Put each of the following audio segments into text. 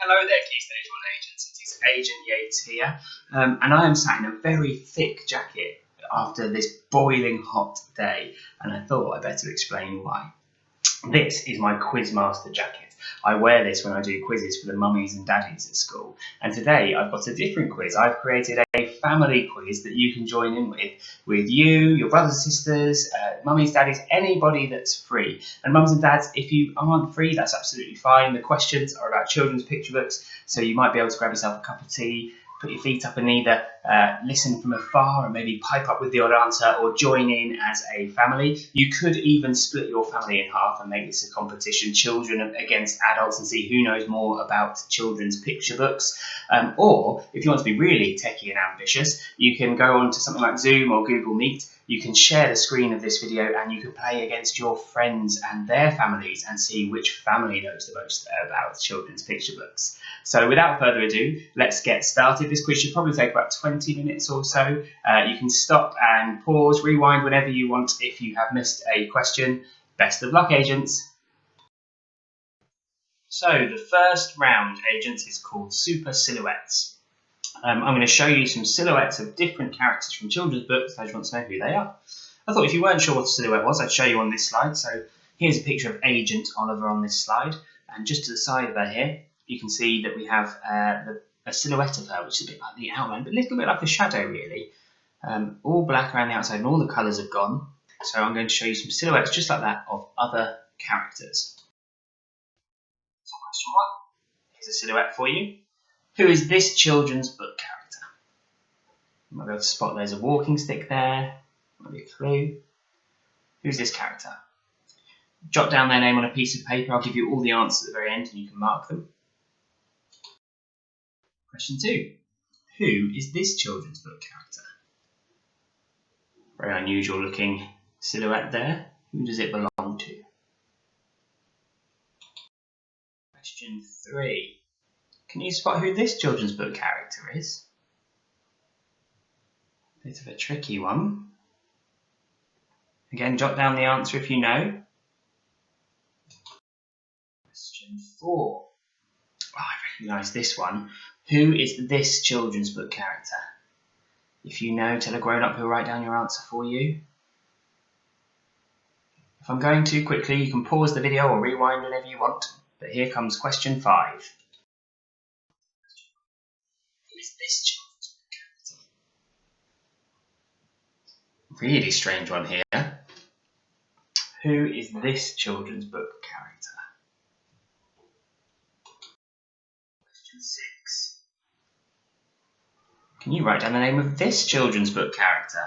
Hello there, Key Stage 1 agents. It is Agent Yates here, and I am sat in a very thick jacket after this boiling hot day, and I thought I'd better explain why. This is my Quizmaster jacket. I wear this when I do quizzes for the mummies and daddies at school, and today I've got a different quiz. I've created a family quiz that you can join in with you, your brothers and sisters, mummies, daddies, anybody that's free. And mums and dads, if you aren't free, that's absolutely fine. The questions are about children's picture books, so you might be able to grab yourself a cup of tea, put your feet up and either listen from afar and maybe pipe up with the odd answer or join in as a family. You could even split your family in half and make this a competition, children against adults, and see who knows more about children's picture books. Or if you want to be really techie and ambitious, you can go on to something like Zoom or Google Meet. You can share the screen of this video and you can play against your friends and their families and see which family knows the most about children's picture books. So without further ado, let's get started. This quiz should probably take about 20 minutes or so. You can stop and pause, rewind whenever you want if you have missed a question. Best of luck, agents. So the first round, agents, is called Super Silhouettes. I'm going to show you some silhouettes of different characters from children's books. I just want to know who they are. I thought if you weren't sure what a silhouette was, I'd show you on this slide. So here's a picture of Agent Oliver on this slide. And just to the side of her here, you can see that we have a silhouette of her, which is a bit like the outline, but a little bit like a shadow, really. All black around the outside and all the colours have gone. So I'm going to show you some silhouettes just like that of other characters. So question 1, here's a silhouette for you. Who is this children's book character? You might be able to spot there's a walking stick there. Might be a clue. Who's this character? Jot down their name on a piece of paper. I'll give you all the answers at the very end and you can mark them. Question 2. Who is this children's book character? Very unusual looking silhouette there. Who does it belong to? Question 3. Can you spot who this children's book character is? Bit of a tricky one. Again, jot down the answer if you know. Question 4. Oh, I recognise this one. Who is this children's book character? If you know, tell a grown-up who'll write down your answer for you. If I'm going too quickly, you can pause the video or rewind whenever you want. But here comes question 5. Who is this children's book character? Really strange one here. Who is this children's book character? Question 6. Can you write down the name of this children's book character?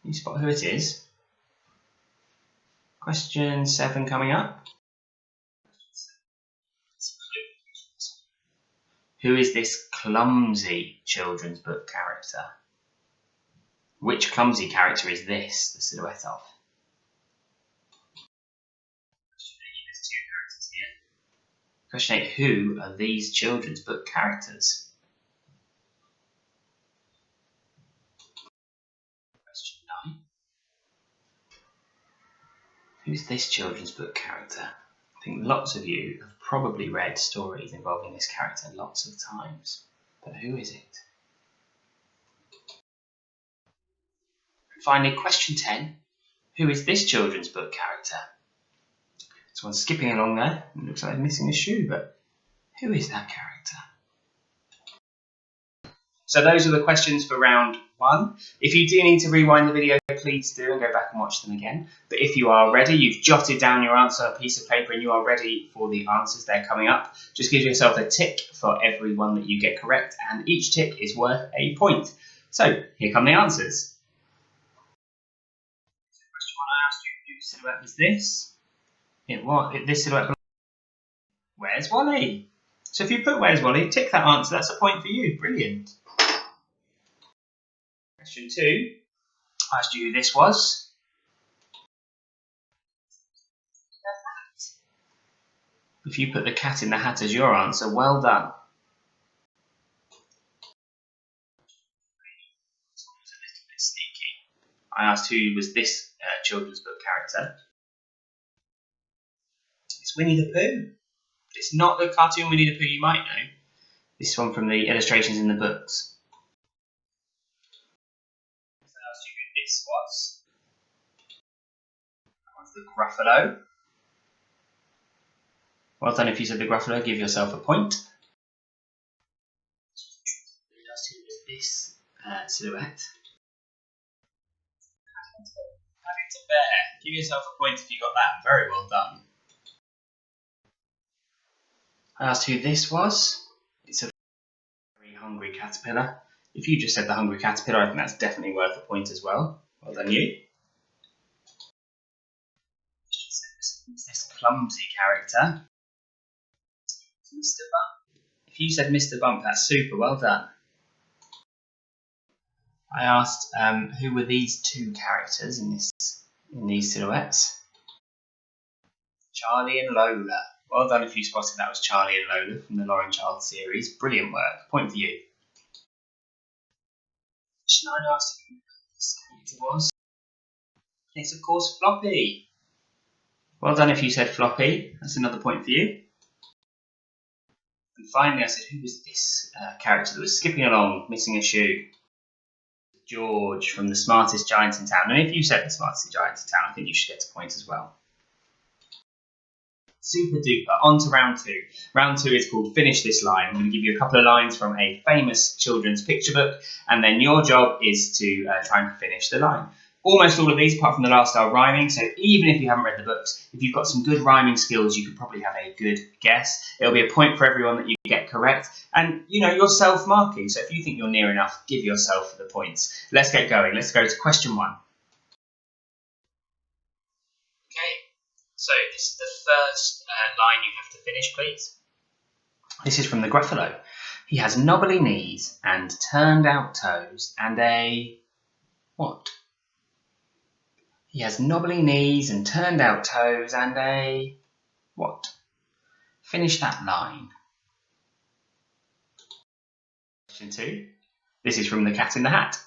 Can you spot who it is? Question 7 coming up. Who is this clumsy children's book character? Which clumsy character is this, the silhouette of? Question 8, who are these children's book characters? Question 9. Who's this children's book character? I think lots of you have probably read stories involving this character lots of times, but who is it? And finally, question 10, who is this children's book character? This one's skipping along there, it looks like they're missing a shoe, but who is that character? So those are the questions for round 1. If you do need to rewind the video, please do and go back and watch them again. But if you are ready, you've jotted down your answer on a piece of paper and you are ready for the answers, they're coming up. Just give yourself a tick for every one that you get correct, and each tick is worth a point. So here come the answers. So question 1, I asked you, whose silhouette was this? This silhouette. Where's Wally? So if you put Where's Wally, tick that answer, that's a point for you. Brilliant. Question 2, I asked you who this was. If you put the cat in the hat as your answer, well done. This one was a little bit sneaky. I asked who was this children's book character. It's Winnie the Pooh. It's not the cartoon Winnie the Pooh you might know. This one from the illustrations in the books. So asked you who this was. That one's the Gruffalo. Well done if you said the Gruffalo, give yourself a point. Who was this silhouette? Paddington Bear. Give yourself a point if you got that. Very well done. I asked who this was. It's a very hungry caterpillar. If you just said the hungry caterpillar, I think that's definitely worth a point as well. Well done you. This clumsy character. Mr. Bump. If you said Mr. Bump, that's super. Well done. I asked who were these two characters in these silhouettes. Charlie and Lola. Well done if you spotted that was Charlie and Lola from the Lauren Child series. Brilliant work. Point for you. Should I ask who this character was? It's of course Floppy. Well done if you said Floppy. That's another point for you. And finally I said who was this character that was skipping along, missing a shoe? George from the Smartest Giant in Town. And if you said the Smartest Giant in Town, I think you should get a point as well. Super duper. On to round two. Round two is called Finish This Line. I'm going to give you a couple of lines from a famous children's picture book, and then your job is to try and finish the line. Almost all of these, apart from the last, are rhyming, so even if you haven't read the books, if you've got some good rhyming skills, you could probably have a good guess. It'll be a point for everyone that you get correct, and you're self-marking, so if you think you're near enough, give yourself the points. Let's get going. Let's go to question one. Okay, so this is the first line you have to finish, please. This is from the Gruffalo. He has knobbly knees and turned out toes and a... what? He has knobbly knees and turned out toes and a... what? Finish that line. Question two. This is from The Cat in the Hat.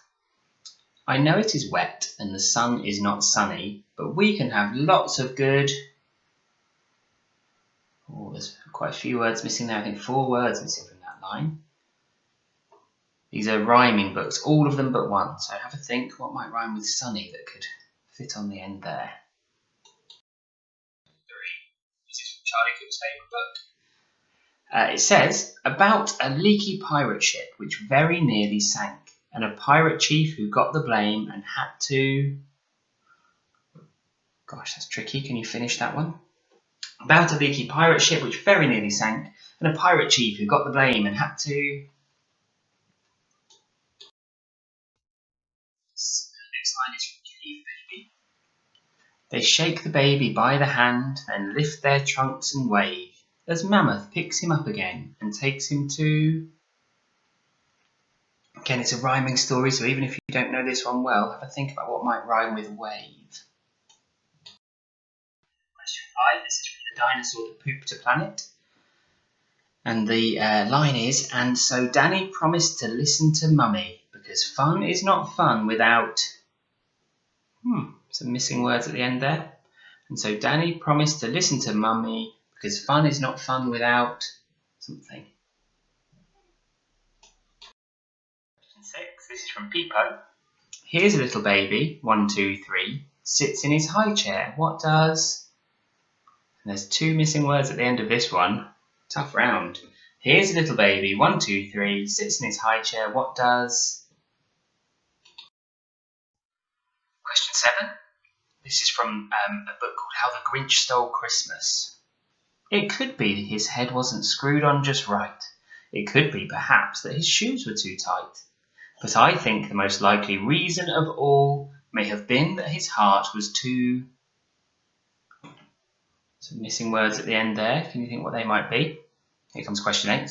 I know it is wet and the sun is not sunny, but we can have lots of good... oh, there's quite a few words missing there. I think 4 words missing from that line. These are rhyming books, all of them but one. So have a think, what might rhyme with sunny that could fit on the end there? 3. This is from Charlie Cook's favourite book. It says, about a leaky pirate ship which very nearly sank, and a pirate chief who got the blame and had to... gosh, that's tricky. Can you finish that one? About a leaky pirate ship which very nearly sank, and a pirate chief who got the blame and had to... next line is from Cave Baby. They shake the baby by the hand, then lift their trunks and wave, as Mammoth picks him up again and takes him to... Again, it's a rhyming story, so even if you don't know this one well, have a think about what might rhyme with wave. Question 5, this is from The Dinosaur That Pooped a Planet. And the line is, and so Danny promised to listen to Mummy, because fun is not fun without... some missing words at the end there. And so Danny promised to listen to Mummy, because fun is not fun without... something. Question 6, this is from Peepo. Here's a little baby, 1, 2, 3, sits in his high chair. What does... and there's 2 missing words at the end of this one. Tough round. Here's a little baby, 1, 2, 3, sits in his high chair. What does... Question 7. This is from a book called How the Grinch Stole Christmas. It could be that his head wasn't screwed on just right. It could be, perhaps, that his shoes were too tight. But I think the most likely reason of all may have been that his heart was too... some missing words at the end there. Can you think what they might be? Here comes question 8.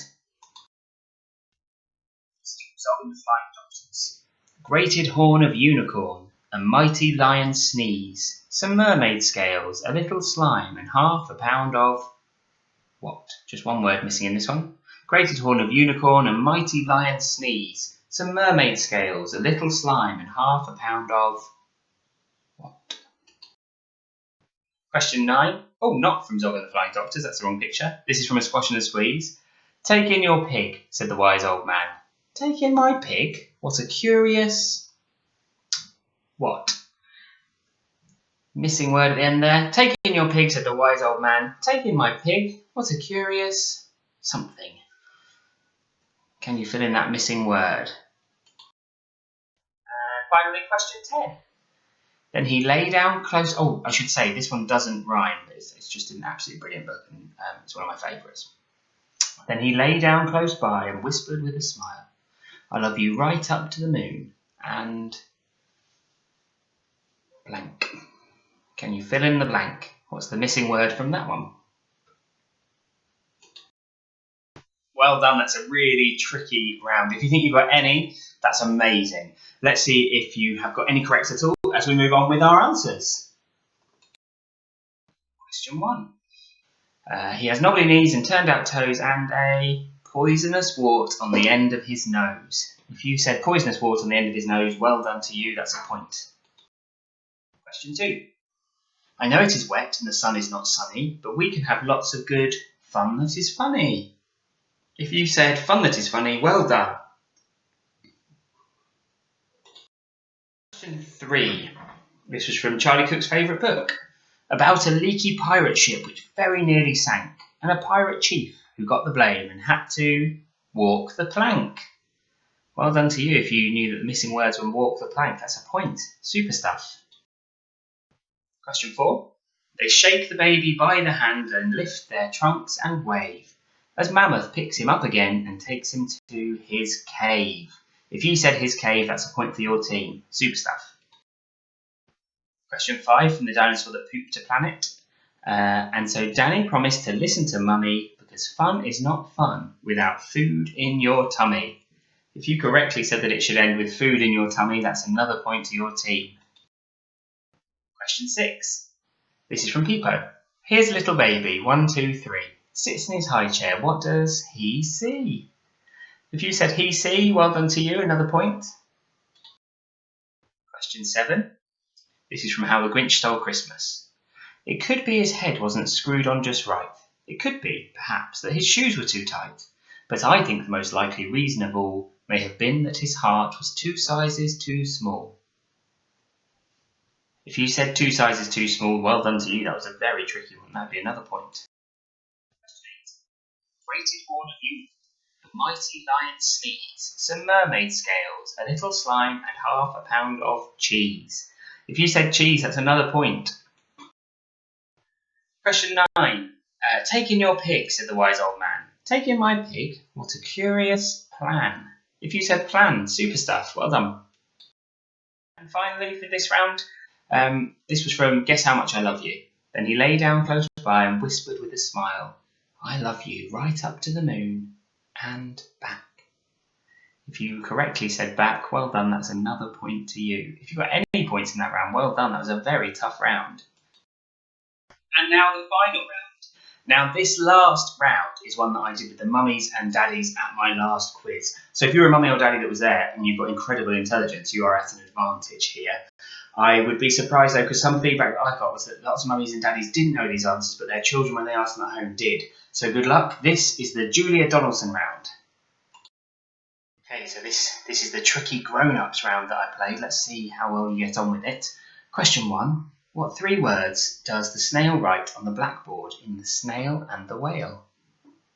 Grated horn of unicorn, a mighty lion sneeze, some mermaid scales, a little slime, and half a pound of... what? Just one word missing in this one. Grated horn of unicorn, a mighty lion sneeze, some mermaid scales, a little slime, and half a pound of... what? Question 9. Oh, not from Zog and the Flying Doctors, that's the wrong picture. This is from A Squash and a Squeeze. Take in your pig, said the wise old man. Take in my pig? What a curious... What? Missing word at the end there. Take in your pig, said the wise old man. Take in my pig? What a curious... something. Can you fill in that missing word? And finally, question 10. Then he lay down close... Oh, I should say, this one doesn't rhyme, but it's just an absolutely brilliant book, and it's one of my favourites. Then he lay down close by and whispered with a smile, I love you right up to the moon, and... blank. Can you fill in the blank? What's the missing word from that one? Well done, that's a really tricky round. If you think you've got any, that's amazing. Let's see if you have got any correct at all as we move on with our answers. Question 1. He has knobbly knees and turned out toes and a poisonous wart on the end of his nose. If you said poisonous wart on the end of his nose, well done to you, that's a point. Question 2. I know it is wet and the sun is not sunny, but we can have lots of good fun that is funny. If you said fun that is funny, well done. Question 3. This was from Charlie Cook's favourite book, about a leaky pirate ship which very nearly sank, and a pirate chief who got the blame and had to walk the plank. Well done to you if you knew that the missing words were walk the plank. That's a point. Super stuff. Question 4. They shake the baby by the hand and lift their trunks and wave, as Mammoth picks him up again and takes him to his cave. If you said his cave, that's a point for your team. Super stuff. Question 5 from the dinosaur that pooped a planet. And so Danny promised to listen to Mummy because fun is not fun without food in your tummy. If you correctly said that it should end with food in your tummy, that's another point to your team. Question 6. This is from Peepo. Here's a little baby, 1, 2, 3. Sits in his high chair. What does he see? If you said he see, well done to you, another point. Question 7. This is from How the Grinch Stole Christmas. It could be his head wasn't screwed on just right. It could be, perhaps, that his shoes were too tight. But I think the most likely reason of all may have been that his heart was 2 sizes too small. If you said 2 sizes too small, well done to you. That was a very tricky one. That would be another point. Question 8. Weighted horn of youth. The mighty lion sneeze. Some mermaid scales. A little slime and half a pound of cheese. If you said cheese, that's another point. Question 9. Take in your pig, said the wise old man. Take in my pig? What a curious plan. If you said plan, super stuff. Well done. And finally, for this round, this was from Guess How Much I Love You. Then he lay down close by and whispered with a smile, I love you right up to the moon and back. If you correctly said back, well done, that's another point to you. If you got any points in that round, well done, that was a very tough round. And now the final round. Now this last round is one that I did with the mummies and daddies at my last quiz. So if you're a mummy or daddy that was there and you've got incredible intelligence, you are at an advantage here. I would be surprised though, because some feedback that I got was that lots of mummies and daddies didn't know these answers, but their children, when they asked them at home, did. So good luck. This is the Julia Donaldson round. Okay, so this is the tricky grown-ups round that I played. Let's see how well you get on with it. Question 1. What 3 words does the snail write on the blackboard in The Snail and the Whale?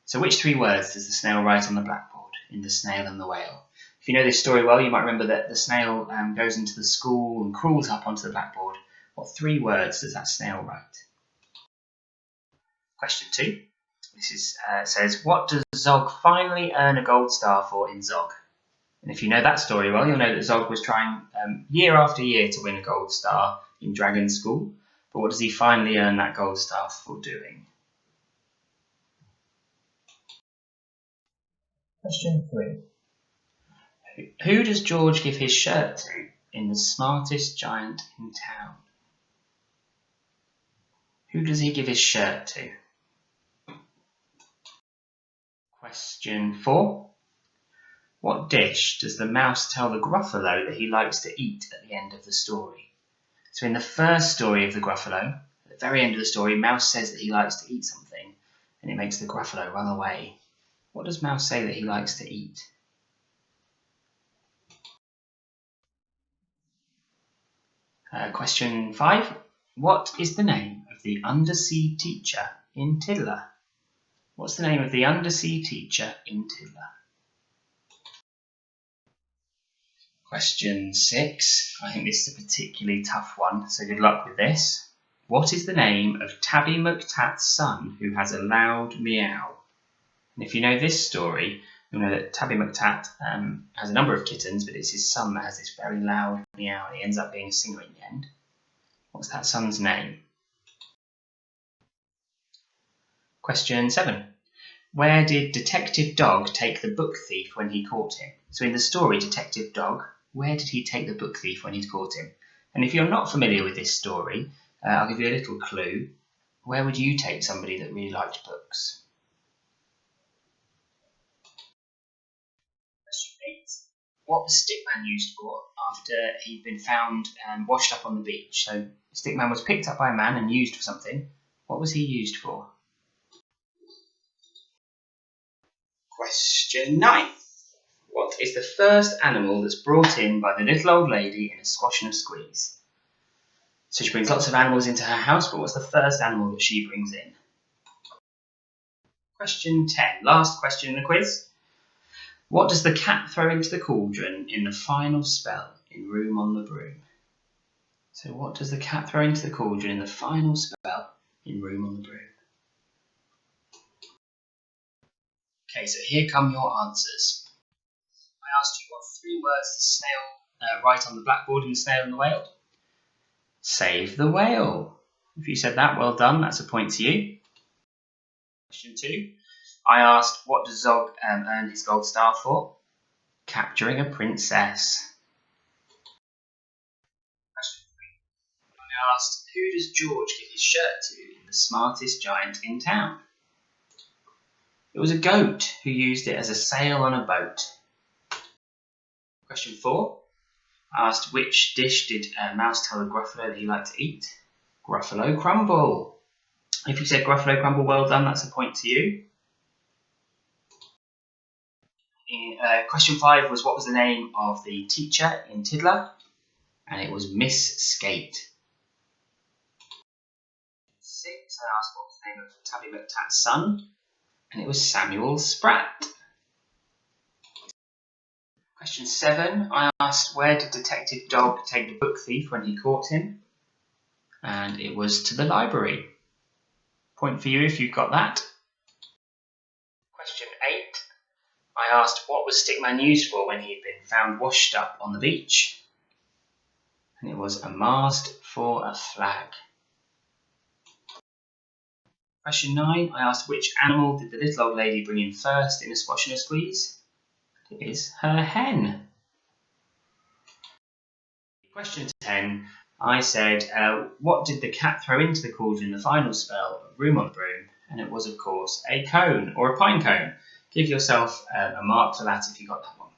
So which 3 words does the snail write on the blackboard in The Snail and the Whale? If you know this story well, you might remember that the snail goes into the school and crawls up onto the blackboard. What 3 words does that snail write? Question 2. This is, says, what does Zog finally earn a gold star for in Zog? And if you know that story well, you'll know that Zog was trying year after year to win a gold star in Dragon School. But what does he finally earn that gold star for doing? Question 3. Who does George give his shirt to in The Smartest Giant in Town? Who does he give his shirt to? Question 4. What dish does the mouse tell the Gruffalo that he likes to eat at the end of the story? So in the first story of the Gruffalo, at very end of the story, Mouse says that he likes to eat something, and it makes the Gruffalo run away. What does Mouse say that he likes to eat? Question 5. What is the name of the undersea teacher in Tiddler? What's the name of the undersea teacher in Tiddler? Question 6. I think this is a particularly tough one, so good luck with this. What is the name of Tabby McTat's son who has a loud meow? And if you know this story, you'll know that Tabby McTat has a number of kittens, but it's his son that has this very loud meow, and he ends up being a singer in the end. What's that son's name? Question 7. Where did Detective Dog take the book thief when he caught him? So in the story, Detective Dog, where did he take the book thief when he'd caught him? And if you're not familiar with this story, I'll give you a little clue. Where would you take somebody that really liked books? Question 8. What was Stickman used for after he'd been found washed up on the beach? So Stickman was picked up by a man and used for something. What was he used for? Question 9. What is the first animal that's brought in by the little old lady in A Squash and a Squeeze? So she brings lots of animals into her house, but what's the first animal that she brings in? Question 10. Last question in the quiz. What does the cat throw into the cauldron in the final spell in Room on the Broom? So what does the cat throw into the cauldron in the final spell in Room on the Broom? Okay, so here come your answers. I asked you what 3 words the snail write on the blackboard in The Snail and the Whale. Save the whale. If you said that, well done, that's a point to you. Question 2. I asked, what does Zog earn his gold star for? Capturing a princess. Question 3. I asked, who does George give his shirt to in The Smartest Giant in Town? It was a goat who used it as a sail on a boat. Question 4. I asked, which dish did Mouse tell the Gruffalo that he liked to eat? Gruffalo crumble. If you said Gruffalo crumble, well done, that's a point to you. Question 5 was, what was the name of the teacher in Tiddler? And it was Miss Skate. 6, I asked what was the name of Tabby McTat's son? And it was Samuel Spratt. Question 7, I asked, where did Detective Dog take the book thief when he caught him? And it was to the library. Point for you if you got that. Question 8, I asked, what was Stickman used for when he'd been found washed up on the beach? And it was a mast for a flag. Question 9, I asked, which animal did the little old lady bring in first in A Squash and a Squeeze? It is her hen. Question 10, I said, what did the cat throw into the cauldron in the final spell of Room on the Broom? And it was, of course, a cone, or a pine cone. Give yourself a mark for that if you got that one.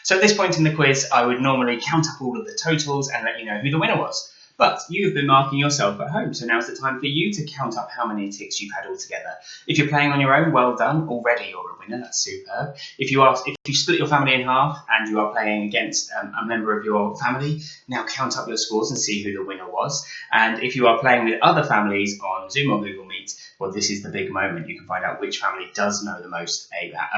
So at this point in the quiz, I would normally count up all of the totals and let you know who the winner was. But you've been marking yourself at home, so now's the time for you to count up how many ticks you've had altogether. If you're playing on your own, well done. Already you're a winner, that's superb. If you split your family in half and you are playing against a member of your family, now count up your scores and see who the winner was. And if you are playing with other families on Zoom or Google Meet, well, this is the big moment. You can find out which family does know the most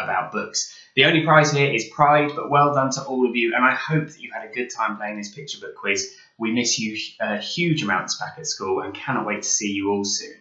about books. The only prize here is pride, but well done to all of you, and I hope that you had a good time playing this picture book quiz. We miss you huge amounts back at school and cannot wait to see you all soon.